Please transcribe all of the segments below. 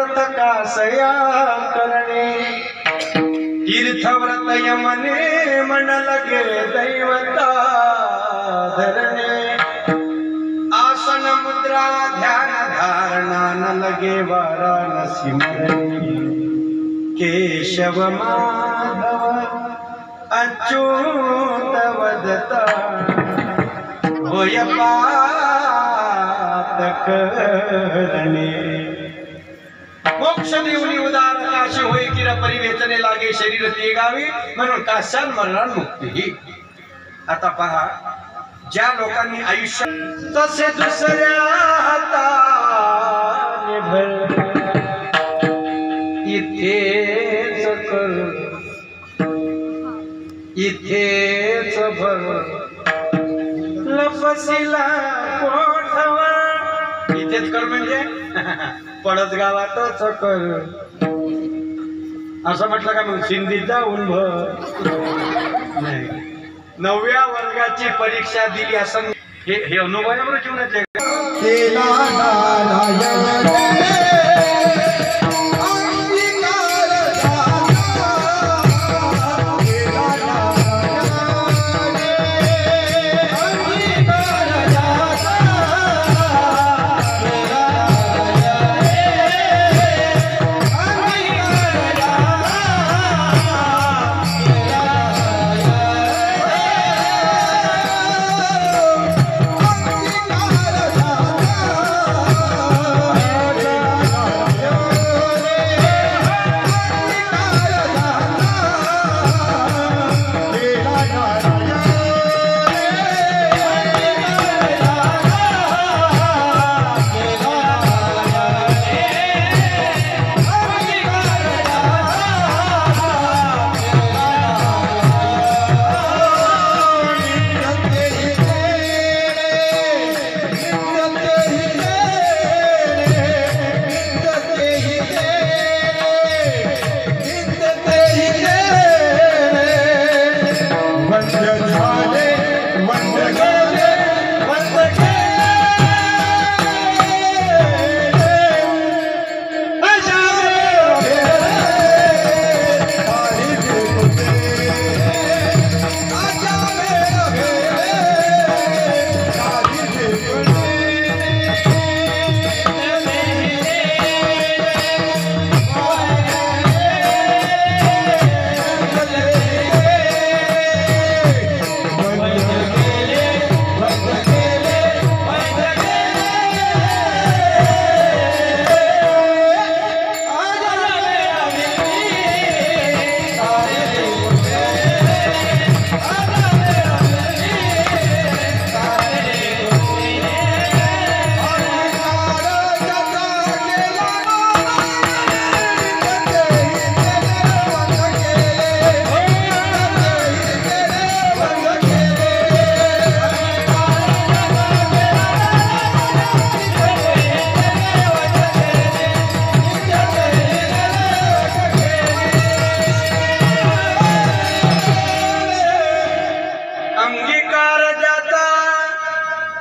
व्यर्थ कासया करणे तीर्थव्रत यमने मन लगे दैवता धरणे आसन मुद्रा ध्यान धारणा न लगे वाराणसी मरणे केशव माधव अच्युत वदता होय पातक करणे मोक्ष देऊनी उदार काशी होय किरा परिवेचने लागे शरीर ते गावी म्हणून काशान मरण मुक्ती। आता पहा ज्या लोकांनी आयुष्य तसे दुसऱ्या हाताने भर इथेच कर इथेच भर लपसिला कोठवर इथेच कर म्हणजे पडत गावातच कर असं म्हटलं का मग सिंधीत जाऊन भर नाही 9व्या वर्गाची परीक्षा दिली असं हे अनुभवावर जीवनातले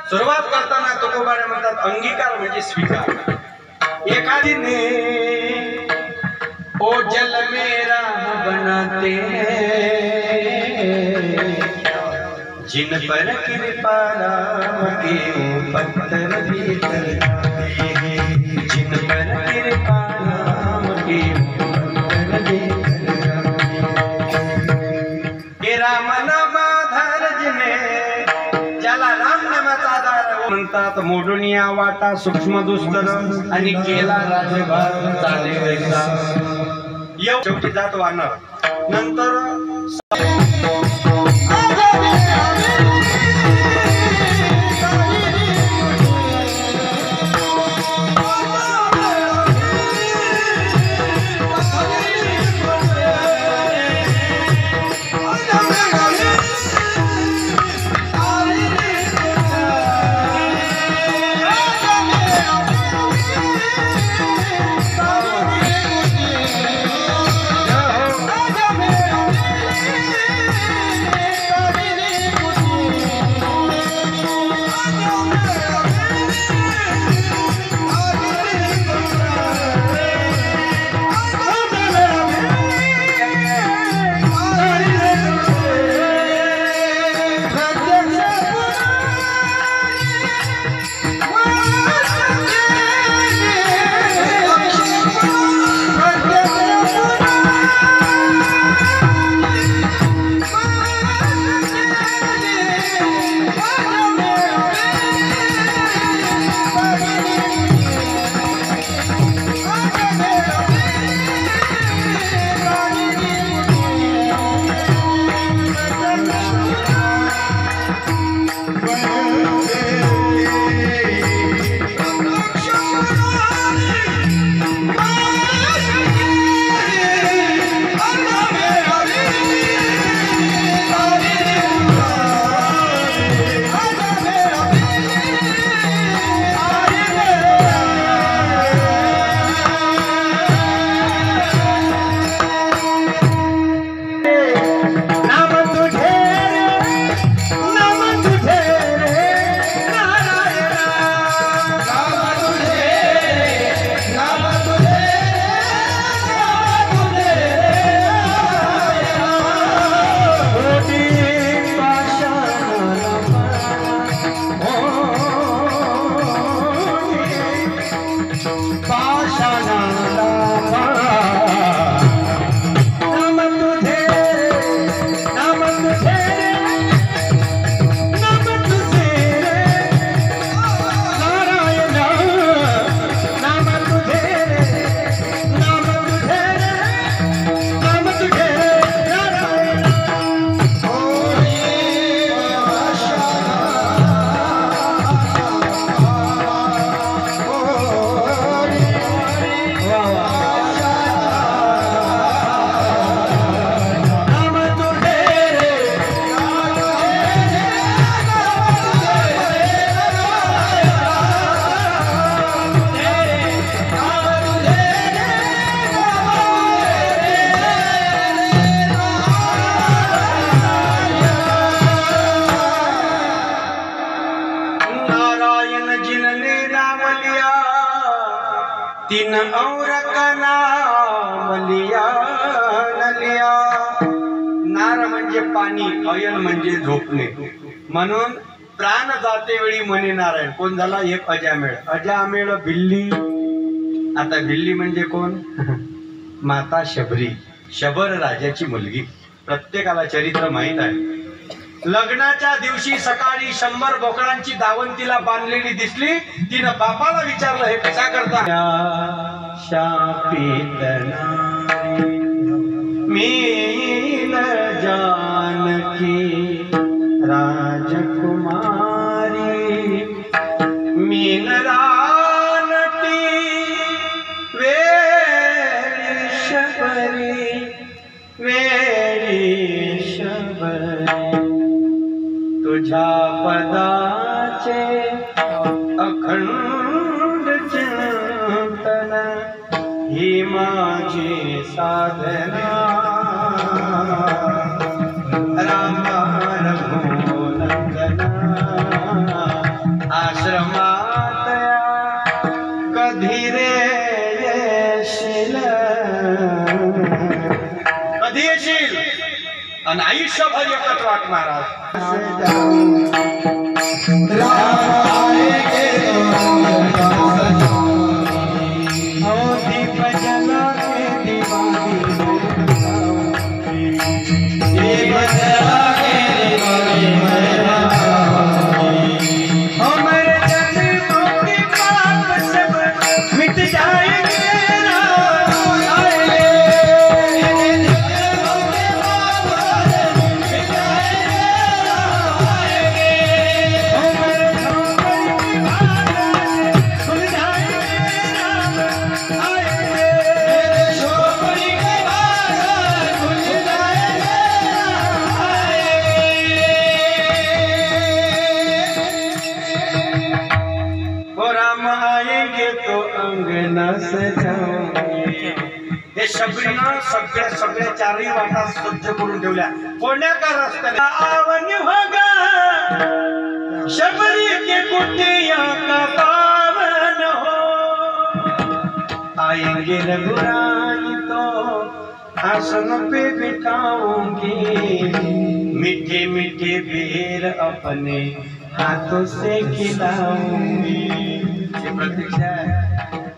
सुरुवात करताना तुकोबाने म्हणतात अंगीकार म्हणजे स्वीकार। एखादी ने ओ जल मेरा बनाते जिन पर कृपा राम के पत्थर भीतर जिन पर कृपा राम के पत्थर भीतर हे राम नामाधार जिने ज्याला राम नामाचा आधार म्हणतात मोडून या वाटा सूक्ष्म दुस्तर आणि केला राजभार चाले वैसा शेवटी जात वानर नंतर नाम तुझे तीन और कनामलिया नलिया. नार म्हणजे पाणी, अयन म्हणजे झोपणे. म्हणून प्राण जाते वेळी म्हणे नारायण. कोण झाला? एक अजामेळ. अजामेळ भिल्ली. आता भिल्ली म्हणजे कोण? माता शबरी, शबर राजाची मुलगी. प्रत्येकाला चरित्र माहित आहे. लग्नाच्या दिवशी सकाळी 100 बोकडांची दावण बांधलेली दिसली. तिनं बापाला विचारलं, हे कशा करता? मीन जानकी राजकुमारी मीन रानटी वेळी शबरी वेळी शबरी. तुझ्या पदाचे अखंड चिंतन ही माझी साधना. रामा रघुनंदना आश्रमात कधी रे येशील, कधी येशील आणि आयुष्यभर एकत्र वाटणार आहात. हे शबरीनं सगळ्या चारही वाटा सज्ज करून ठेवल्या. कोण्या का रस्त्याने आवन होगा शबरी के कुटिया का पावन हो. आएंगे रघुराई तो आसन पे बिठाऊंगी, मीठे मीठे बेर अपने हाथों से खिलाऊंगी. प्रतीक्षा आहे.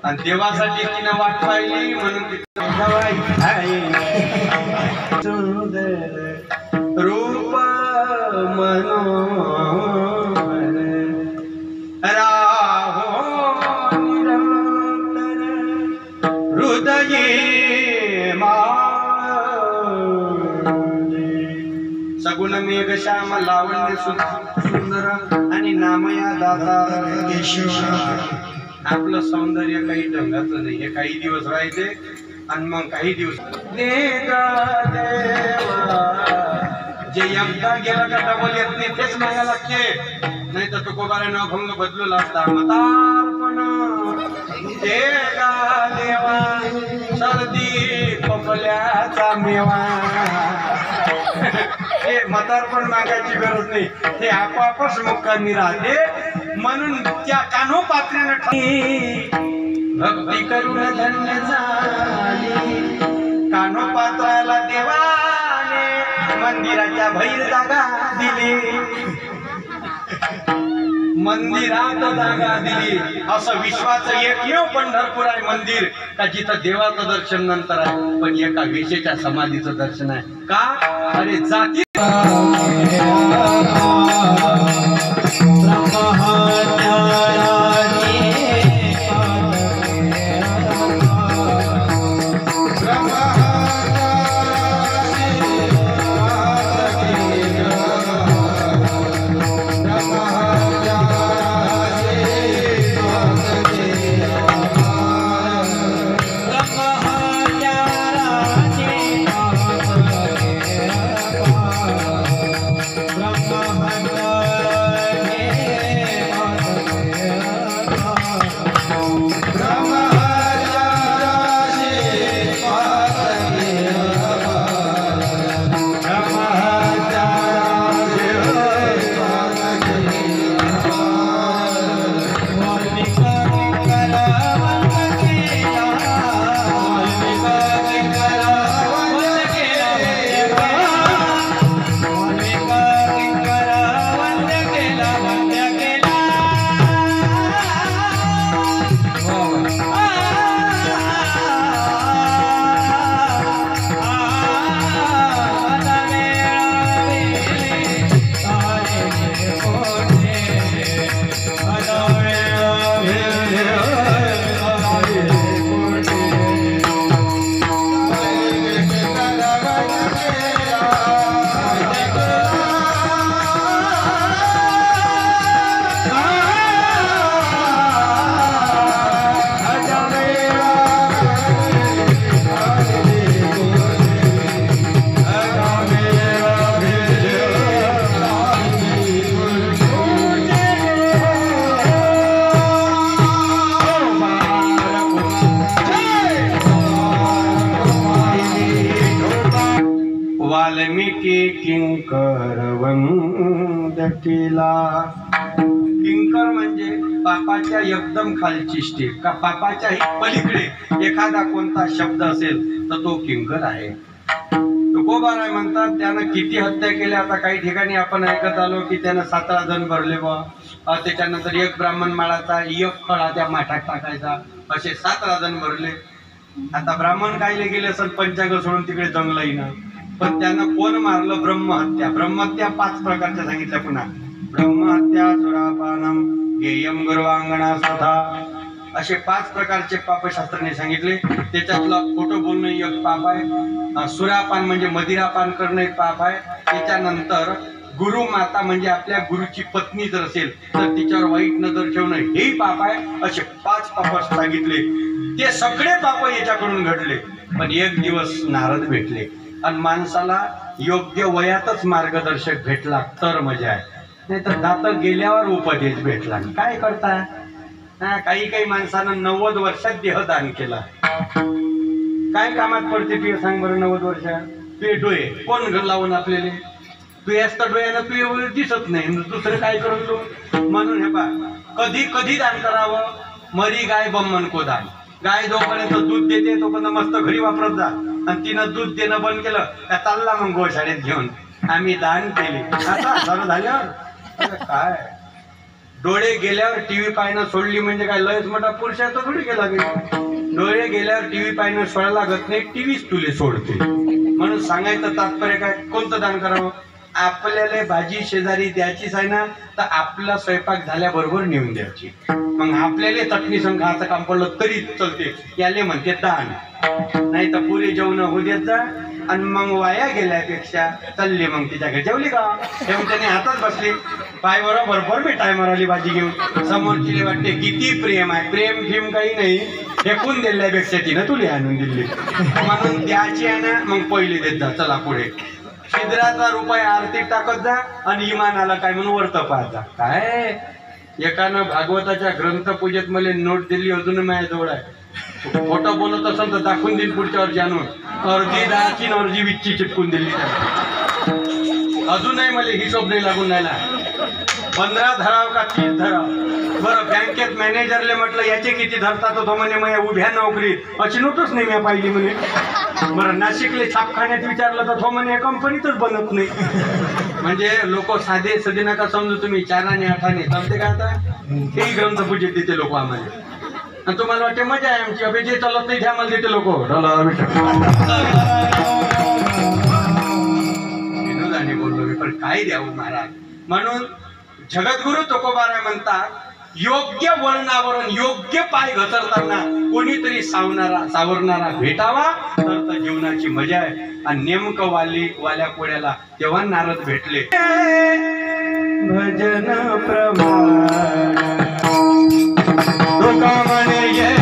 आणि देवासाठी तिनं वाट पाहिली म्हणून सुंदर रूप मनोहर राहो निरंतर हृदये सगुण मेघ श्याम लावण्य सुंदर आणि नामया दादा केशव. आपलं सौंदर्य काही ढंगाचं नाही. हे काही दिवस राहते आणि मग काही दिवस जे एकदा गेला का डबल येत नाही. तेच मागा लागते. नाही तर तुकोबाऱ्यानं अभंग बदलला असता. म्हातारपण देवा सर्दी खोकल्याचा मेवा हे म्हातारपण मागायची गरज नाही, ते आपोआपच मुक्कामी राहते. म्हणून त्या कान्होपात्रानं भक्ती करून धन्य झाली. कान्होपात्राला देवाने मंदिराच्या बाहेर जागा दिली, मंदिरात जागा दिली. असं विश्वाचं एकमेव पंढरपूर आहे मंदिर का जिथं देवाचं दर्शन नंतर आहे, पण एका वेशेच्या समाधीचं दर्शन आहे. का? अरे जाती वाल्मिकी किंकर वंद केला. किंकर म्हणजे पापाच्या एकदम खालची स्टेप, का पापाच्याही पलीकडे एखादा कोणता शब्द असेल तर तो किंकर आहे. तुकोबाराय म्हणतात त्यानं किती हत्या केल्या. आता काही ठिकाणी आपण ऐकत आलो की त्यानं 17 जण भरले बा, त्याच्यानंतर एक ब्राह्मण माळाचा एक फळा त्या माठात टाकायचा, असे 17 जण भरले. आता ब्राह्मण कायले गेले असेल पंचांग सोडून तिकडे जंगलाही ना, पण त्यानं कोण मारलं? ब्रह्महत्या. ब्रह्महत्या 5 प्रकारच्या सांगितल्या पुन्हा. ब्रह्महत्या, सुरापानम, गेयम गर्वांगणा स्वधा, असे 5 प्रकारचे पापशास्त्राने सांगितले. त्याच्यातलं खोटं बोलणं एक पाप आहे, सुरापान म्हणजे मदिरापान करणं एक पाप आहे. त्याच्यानंतर गुरु माता म्हणजे आपल्या गुरुची पत्नी जर असेल तर तिच्यावर वाईट नजर ठेवणं हेही पाप आहे. असे 5 पाप सांगितले. ते सगळे पाप याच्याकडून घडले. पण एक दिवस नारद भेटले आणि माणसाला योग्य वयातच मार्गदर्शक भेटला तर मजा आहे, नाही तर दात गेल्यावर उपदेश भेटला. काय करता? काही माणसानं 90 वर्षात देहदान केला. काय कामात पडते तुझे सांग बरं? 90 वर्षात तुझे डोळे कोण घर लावून आपल्याला? तू असता डोळ्यानं तुझे दिसत नाही, दुसरं काय करून तू? म्हणून हे पा कधी कधी दान करावं. मरी गाय बम्मन को दान. गाय जोपर्यंत दूध देते तोपर्यंत मस्त घरी वापरत जा, आणि तिनं दूध देणं बंद केलं का चालला मग गोशाळेत घेऊन. आम्ही दान केले. आता सर्व झाल्यावर काय डोळे गेल्यावर टीव्ही पाहणं सोडली म्हणजे काय लयच मोठा पुरुषाचा थोडी गेला. डोळे गेल्यावर टीव्ही पाहणं सोडायला लागत नाही, टीव्हीच तुले सोडते. म्हणून सांगायचं तात्पर्य काय? कोणतं दान करावं? आपल्याला भाजी शेजारी द्यायचीच आहे ना, तर आपला स्वयंपाक झाल्याबरोबर नेऊन द्यायची. मग आपल्याला चटणी संग खायचं काम पडलं तरी चलते, याले म्हणते दान. नाही तर पुरे जेवण होऊ देत जा, आणि मग वाया गेल्यापेक्षा चालली मग तिच्या घरी. जेवली का? जेवण त्याने हातात बसली, पाय बरोबर मी टायमर आली भाजी घेऊन. समोरची वाटते किती प्रेम आहे. प्रेम घेऊन काही नाही, फेकून दिल्यापेक्षा तिनं तुला आणून दिली. म्हणून द्यायची आहे ना, मग पहिले देत जा. चला पुढे छिद्राचा रुपये आरतीत टाकत जा, आणि इमानाला काय म्हणून वर्त पाहत जा. काय एकानं भागवताच्या ग्रंथपूजेत मला नोट दिली, अजून माझ्याजवळ आहे. खोटं बोलत असेल तर दाखवून देईल पुढच्या वर्षी आणून. अर्धी दाची अर्धी विच्ची चिटकून दिली. अजूनही मला हिशोब नाही लागून राहिला. 15 धराव का 30 धराव. बरं बँकेत मॅनेजरले म्हटलं याचे किती धरतात तो म्हणे मग उभ्या नोकरी अशी नोटच नाही मी पाहिली म्हणे. बरं नाशिकले छापखान्यात विचारलं तर तो म्हणे कंपनीतच बनत नाही. म्हणजे लोक साधे सधे नका समजू तुम्ही 4 आणि 8 आणे चालते का आता हेही ग्रंथपूजेत देते लोक आम्हाला. आणि तुम्हाला वाटते मजा आहे आमची अभि जे चालत नाही ते आम्हाला देते लोक. विनोदाने बोललो मी पण काय द्यावं महाराज. म्हणून जगद्गुरु तुकोबाराय म्हणतात योग्य वळणावरून योग्य पाय घसरताना कोणीतरी सावरणारा भेटावा तर जीवनाची मजा आहे. आणि नेमकं वाल्या कोड्याला तेव्हा नारद भेटले. भजन प्रमाण लोका म्हणे ये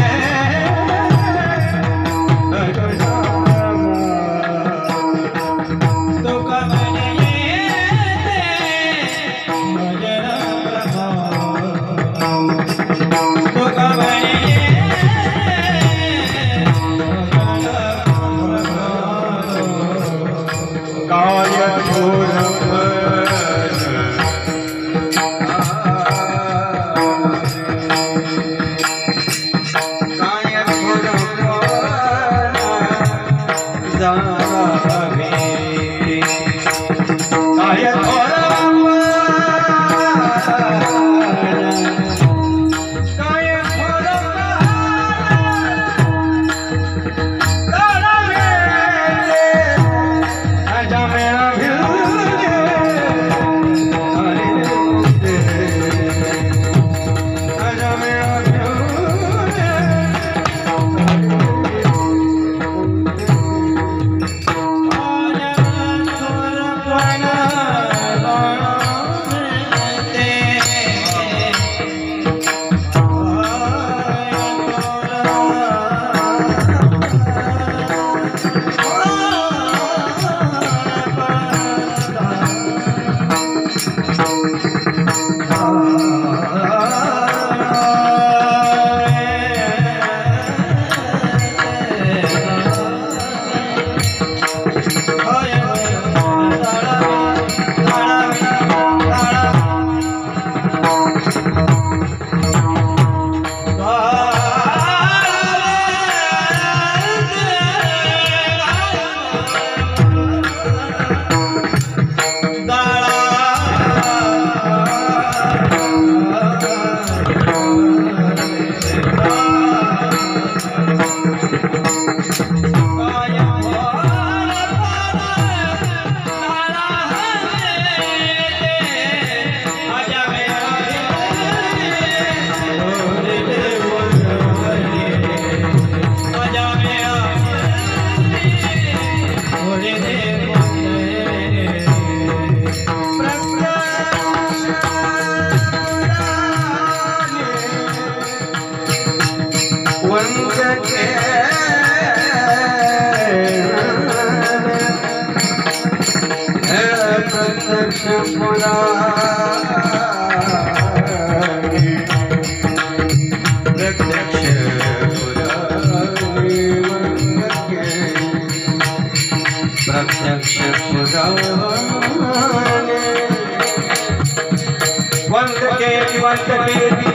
वंदके